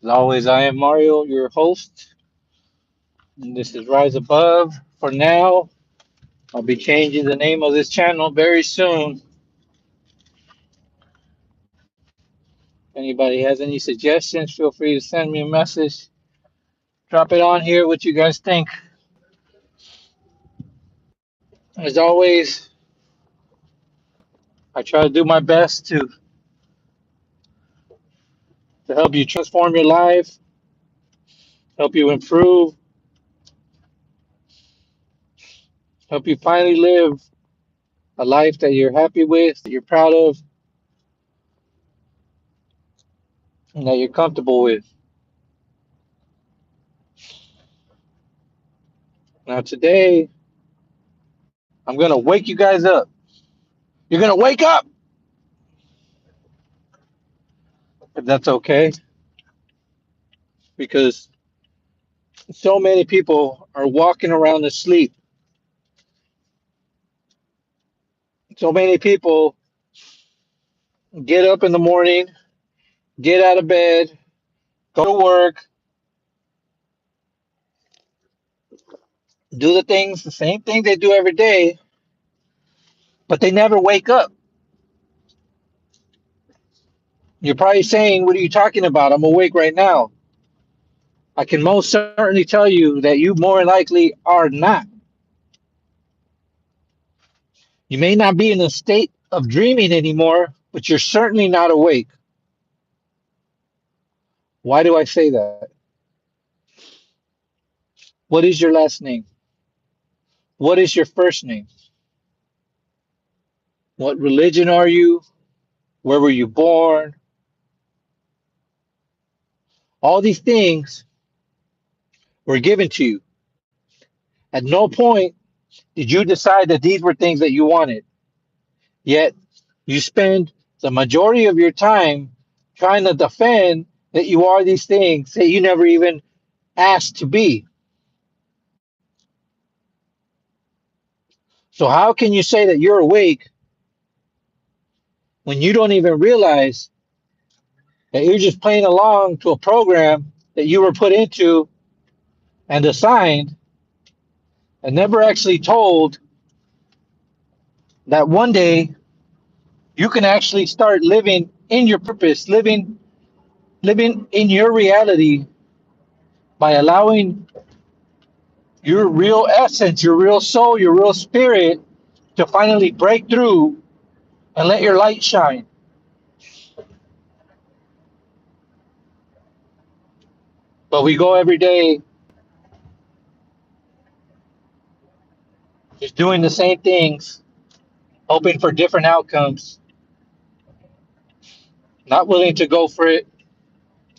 As always, I am Mario, your host, and this is Rise Above. For now, I'll be changing the name of this channel very soon. If anybody has any suggestions, feel free to send me a message. Drop it on here what you guys think. As always, I try to do my best to help you transform your life, help you improve, help you finally live a life that you're happy with, that you're proud of, and that you're comfortable with. Now, today, I'm going to wake you guys up. You're going to wake up if that's okay, because so many people are walking around asleep. So many people get up in the morning, get out of bed, go to work, do the things, the same thing they do every day, but they never wake up. You're probably saying, "What are you talking about? I'm awake right now." I can most certainly tell you that you more likely are not. You may not be in a state of dreaming anymore, but you're certainly not awake. Why do I say that? What is your last name? What is your first name? What religion are you? Where were you born? All these things were given to you. At no point did you decide that these were things that you wanted. Yet you spend the majority of your time trying to defend that you are these things that you never even asked to be. So, how can you say that you're awake when you don't even realize that you're just playing along to a program that you were put into and assigned and never actually told that one day you can actually start living in your purpose, living in your reality by allowing your real essence, your real soul, your real spirit to finally break through and let your light shine. But we go every day just doing the same things, hoping for different outcomes, not willing to go for it,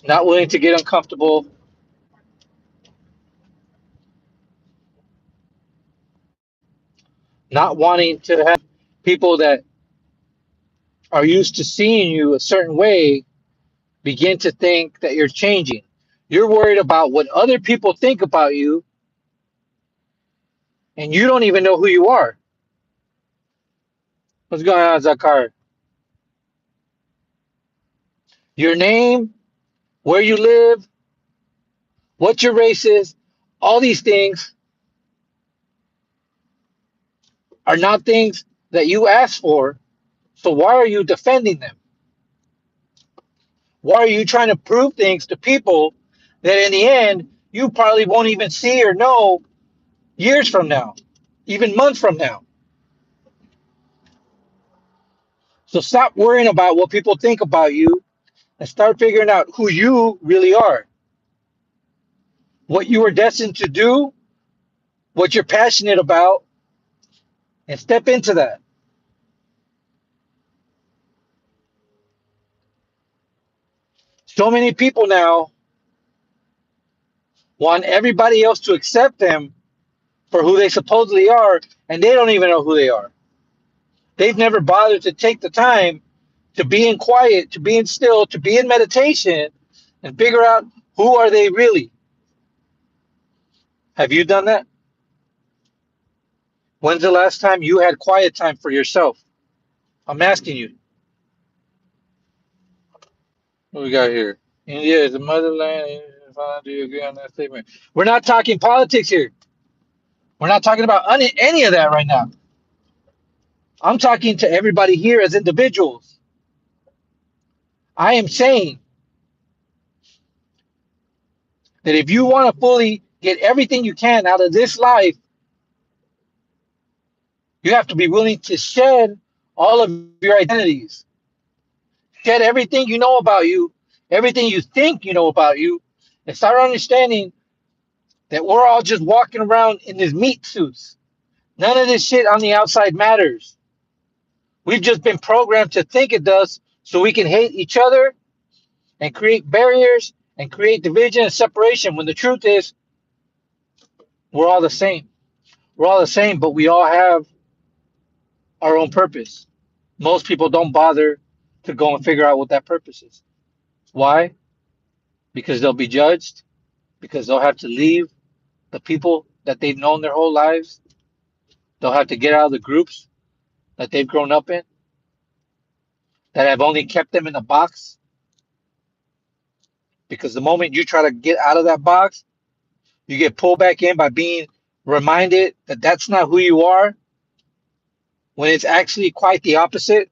not willing to get uncomfortable, not wanting to have people that are used to seeing you a certain way begin to think that you're changing. You're worried about what other people think about you, and you don't even know who you are. What's going on, Zakar? Your name, where you live, what your race is, all these things are not things that you asked for. So why are you defending them? Why are you trying to prove things to people that in the end you probably won't even see or know years from now, even months from now? So stop worrying about what people think about you and start figuring out who you really are, what you were destined to do, what you're passionate about, and step into that. So many people now want everybody else to accept them for who they supposedly are, and they don't even know who they are. They've never bothered to take the time to be in quiet, to be in still, to be in meditation, and figure out who are they really. Have you done that? When's the last time you had quiet time for yourself? I'm asking you. What we got here? And yes, the motherland. Do you agree on that statement? We're not talking politics here. We're not talking about any of that right now. I'm talking to everybody here as individuals. I am saying that if you want to fully get everything you can out of this life, you have to be willing to shed all of your identities, shed everything you know about you, everything you think you know about you, and start understanding that we're all just walking around in these meat suits. None of this shit on the outside matters. We've just been programmed to think it does so we can hate each other and create barriers and create division and separation when the truth is we're all the same. We're all the same, but we all have our own purpose. Most people don't bother to go and figure out what that purpose is. Why? Because they'll be judged, because they'll have to leave the people that they've known their whole lives. They'll have to get out of the groups that they've grown up in that have only kept them in a box. Because the moment you try to get out of that box, you get pulled back in by being reminded that that's not who you are, when it's actually quite the opposite.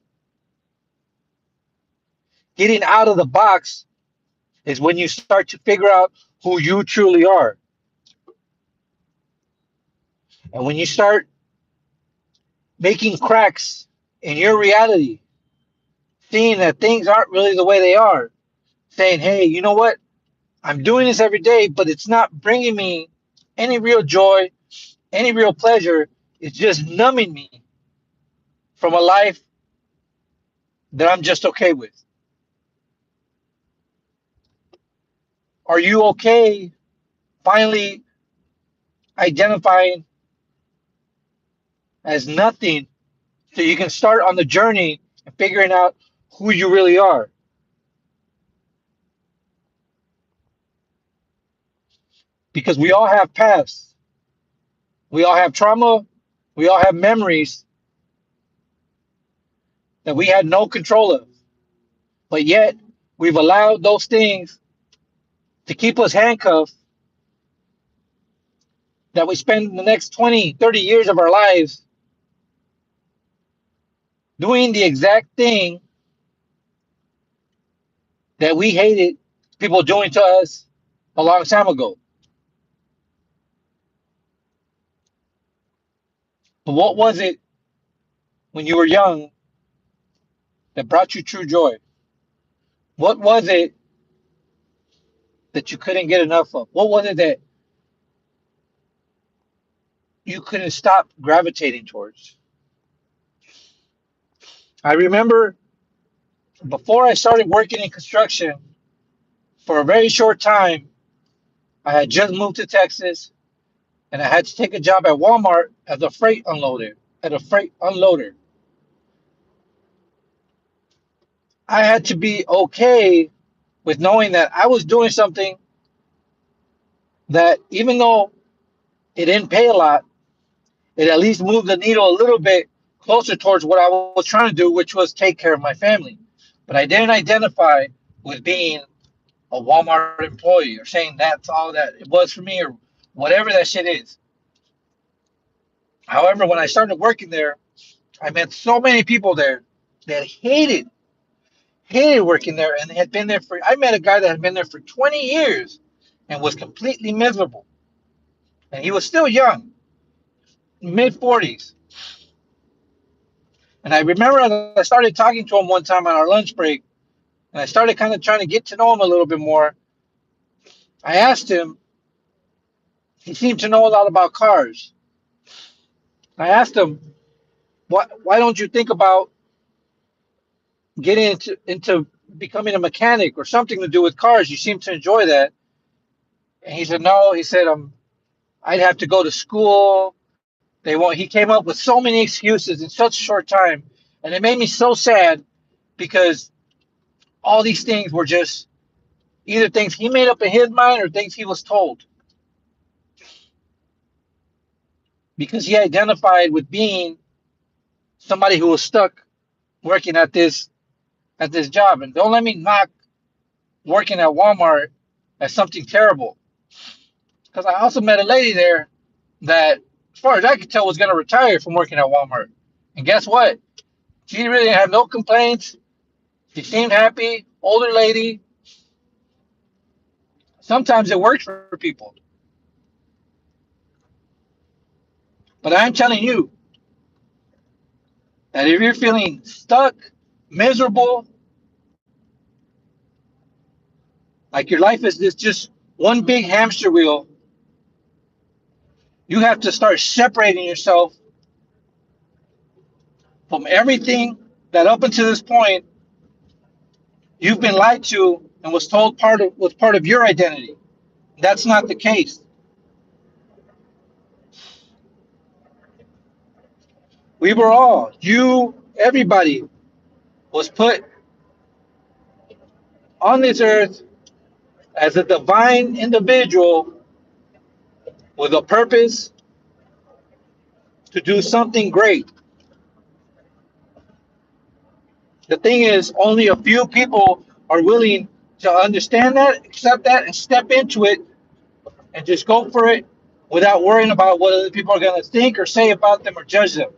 Getting out of the box is when you start to figure out who you truly are. And when you start making cracks in your reality, seeing that things aren't really the way they are, saying, hey, you know what? I'm doing this every day, but it's not bringing me any real joy, any real pleasure. It's just numbing me from a life that I'm just okay with. Are you okay finally identifying as nothing so you can start on the journey and figuring out who you really are? Because we all have pasts, we all have trauma, we all have memories that we had no control of. But yet, we've allowed those things to keep us handcuffed, that we spend the next 20, 30 years of our lives doing the exact thing that we hated people doing to us a long time ago. But what was it when you were young that brought you true joy? What was it that you couldn't get enough of? What was it that you couldn't stop gravitating towards? I remember before I started working in construction, for a very short time, I had just moved to Texas and I had to take a job at Walmart as a freight unloader. At a freight unloader, I had to be okay with knowing that I was doing something that, even though it didn't pay a lot, it at least moved the needle a little bit closer towards what I was trying to do, which was take care of my family. But I didn't identify with being a Walmart employee or saying that's all that it was for me or whatever that shit is. However, when I started working there, I met so many people there that hated working there, and they had been there for. I met a guy that had been there for 20 years and was completely miserable, and he was still young, mid 40s. And I remember as I started talking to him one time on our lunch break, and I started kind of trying to get to know him a little bit more. I asked him. He seemed to know a lot about cars. I asked him, why don't you think about getting into becoming a mechanic or something to do with cars? You seem to enjoy that. And he said, no. He said, I'd have to go to school. They won't. He came up with so many excuses in such a short time, and it made me so sad because all these things were just either things he made up in his mind or things he was told. Because he identified with being somebody who was stuck working at this job. And don't let me knock working at Walmart as something terrible. Because I also met a lady there that, as far as I could tell, was going to retire from working at Walmart. And guess what? She really had no complaints. She seemed happy, older lady. Sometimes it works for people. But I'm telling you that if you're feeling stuck, miserable, like your life is this just one big hamster wheel, you have to start separating yourself from everything that up until this point you've been lied to and was told was part of your identity. That's not the case. We were all, you, everybody was put on this earth as a divine individual with a purpose to do something great. The thing is, only a few people are willing to understand that, accept that, and step into it and just go for it without worrying about what other people are going to think or say about them or judge them.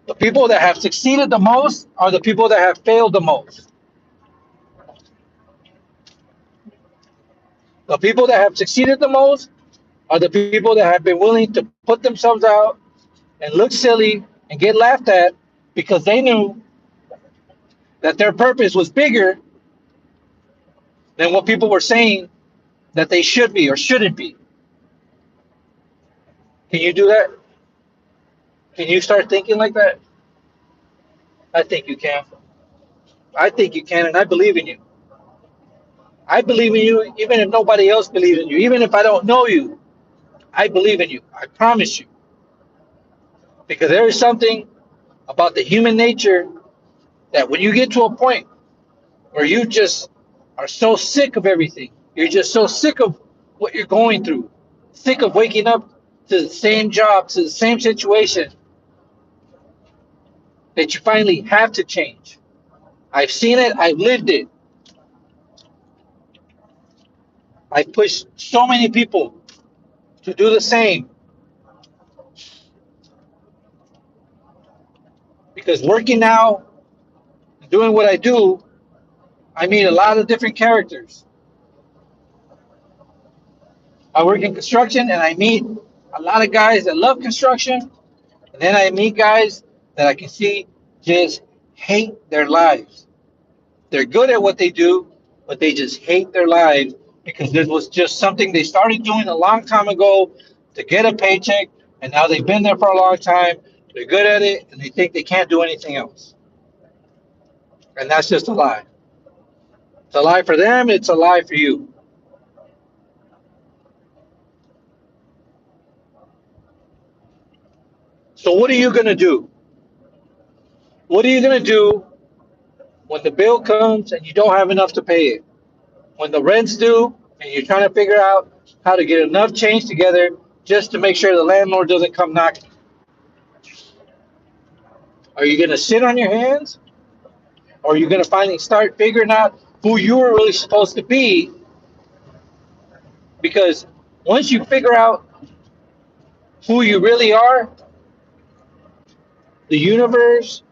The people that have succeeded the most are the people that have failed the most. The people that have succeeded the most are the people that have been willing to put themselves out and look silly and get laughed at because they knew that their purpose was bigger than what people were saying that they should be or shouldn't be. Can you do that? Can you start thinking like that? I think you can. I think you can, and I believe in you. I believe in you even if nobody else believes in you. Even if I don't know you, I believe in you. I promise you. Because there is something about the human nature that when you get to a point where you just are so sick of everything, you're just so sick of what you're going through, sick of waking up to the same job, to the same situation, that you finally have to change. I've seen it, I've lived it. I've pushed so many people to do the same because working now, doing what I do, I meet a lot of different characters. I work in construction and I meet a lot of guys that love construction. And then I meet guys that I can see just hate their lives. They're good at what they do, but they just hate their lives because this was just something they started doing a long time ago to get a paycheck. And now they've been there for a long time. They're good at it and they think they can't do anything else. And that's just a lie. It's a lie for them, it's a lie for you. So, what are you going to do? What are you going to do when the bill comes and you don't have enough to pay it? When the rent's due and you're trying to figure out how to get enough change together just to make sure the landlord doesn't come knocking? Are you going to sit on your hands? Or are you going to finally start figuring out who you were really supposed to be? Because once you figure out who you really are, the universe,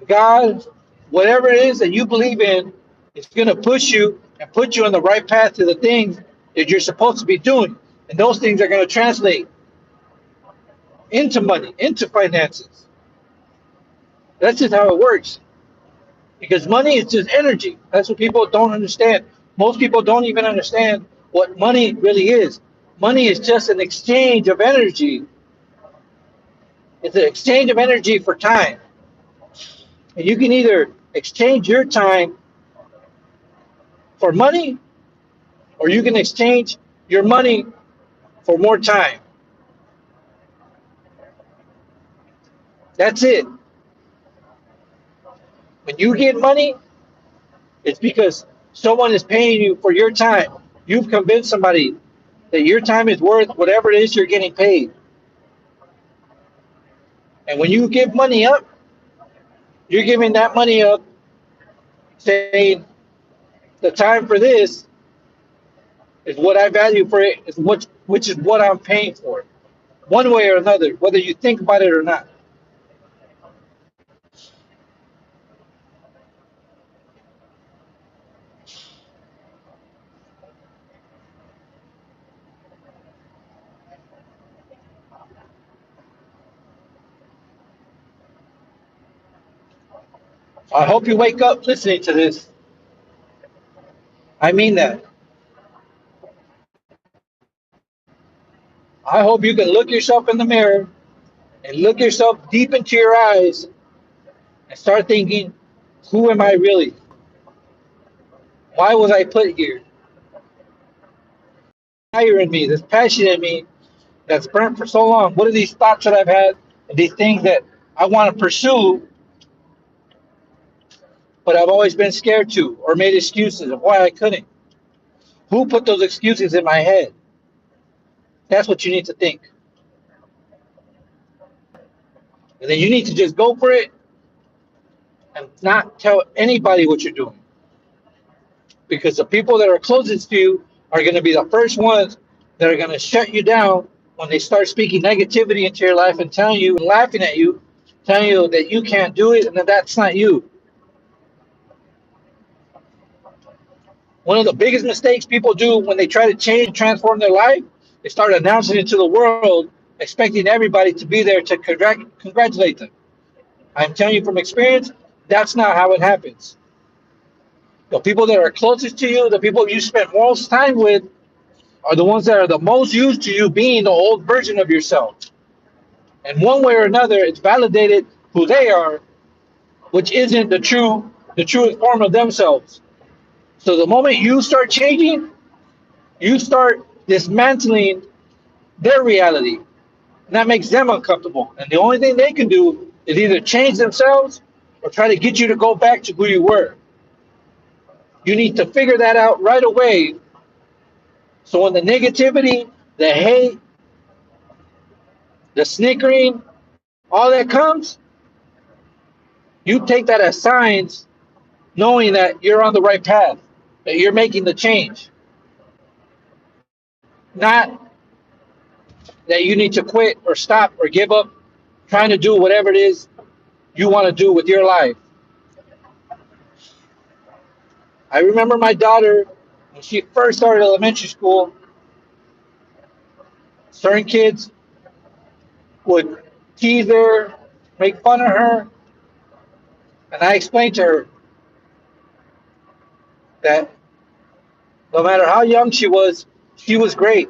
God, whatever it is that you believe in, it's going to push you and put you on the right path to the things that you're supposed to be doing. And those things are going to translate into money, into finances. That's just how it works. Because money is just energy. That's what people don't understand. Most people don't even understand what money really is. Money is just an exchange of energy. It's an exchange of energy for time. And you can either exchange your time for money, or you can exchange your money for more time. That's it. When you get money, it's because someone is paying you for your time. You've convinced somebody that your time is worth whatever it is you're getting paid. And when you give money up, you're giving that money up saying, The time for this is what I value for it, is which is what I'm paying for, one way or another, whether you think about it or not. I hope you wake up listening to this. I mean that. I hope you can look yourself in the mirror and look yourself deep into your eyes and start thinking, who am I really? Why was I put here? Fire in me, this passion in me that's burnt for so long. What are these thoughts that I've had and these things that I want to pursue, but I've always been scared to or made excuses of why I couldn't? Who put those excuses in my head? That's what you need to think. And then you need to just go for it and not tell anybody what you're doing. Because the people that are closest to you are going to be the first ones that are going to shut you down when they start speaking negativity into your life and telling you and laughing at you, telling you that you can't do it and that that's not you. One of the biggest mistakes people do when they try to change and transform their life, they start announcing it to the world, expecting everybody to be there to congratulate them. I'm telling you from experience, that's not how it happens. The people that are closest to you, the people you spend most time with, are the ones that are the most used to you being the old version of yourself. And one way or another, it's validated who they are, which isn't the truest form of themselves. So the moment you start changing, you start dismantling their reality. And that makes them uncomfortable. And the only thing they can do is either change themselves or try to get you to go back to who you were. You need to figure that out right away. So when the negativity, the hate, the snickering, all that comes, you take that as signs knowing that you're on the right path, that you're making the change. Not that you need to quit or stop or give up trying to do whatever it is you want to do with your life. I remember my daughter, when she first started elementary school, certain kids would tease her, make fun of her, and I explained to her that no matter how young she was great.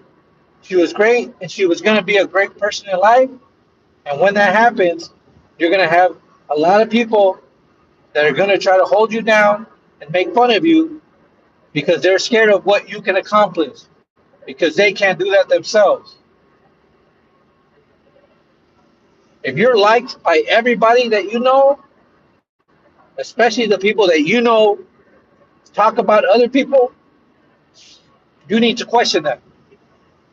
She was great, and she was going to be a great person in life. And when that happens, you're going to have a lot of people that are going to try to hold you down and make fun of you because they're scared of what you can accomplish because they can't do that themselves. If you're liked by everybody that you know, especially the people that you know talk about other people, you need to question that.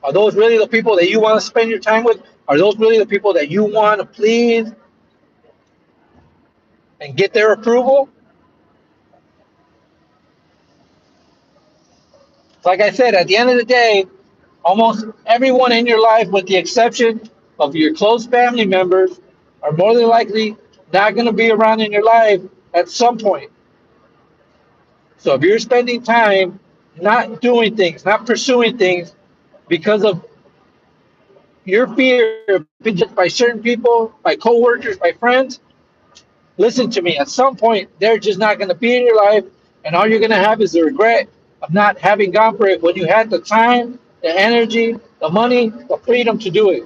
Are those really the people that you want to spend your time with? Are those really the people that you want to please and get their approval? Like I said, at the end of the day, almost everyone in your life, with the exception of your close family members, are more than likely not going to be around in your life at some point. So if you're spending time not doing things, not pursuing things because of your fear of being judged by certain people, by coworkers, by friends, listen to me. At some point, they're just not going to be in your life, and all you're going to have is the regret of not having gone for it when you had the time, the energy, the money, the freedom to do it.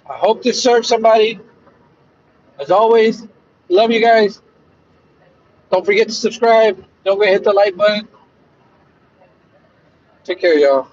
I hope this serves somebody. As always, love you guys. Don't forget to subscribe. Don't forget to hit the like button. Take care, y'all.